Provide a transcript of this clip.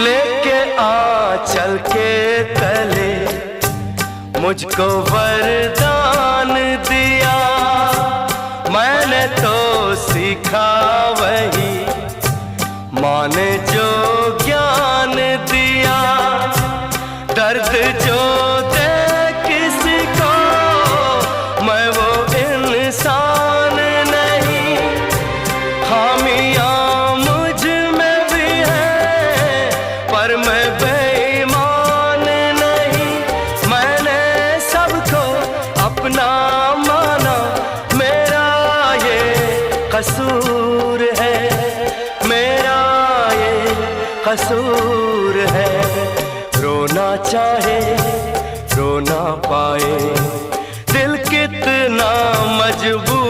लेके आंचल के तले मुझको वरदान दिया। मैंने तो सीखा वही माँ ने जो ज्ञान दिया। दर्द जो दे किसी को मैं वो इंसान नहीं। खामियां मुझ में भी है पर मैं बेईमान नहीं। मैंने सबको अपना माना, मेरा ये कसूर है, मेरा ये कसूर है। रोना चाहे रो ना पाए, दिल कितना मजबूर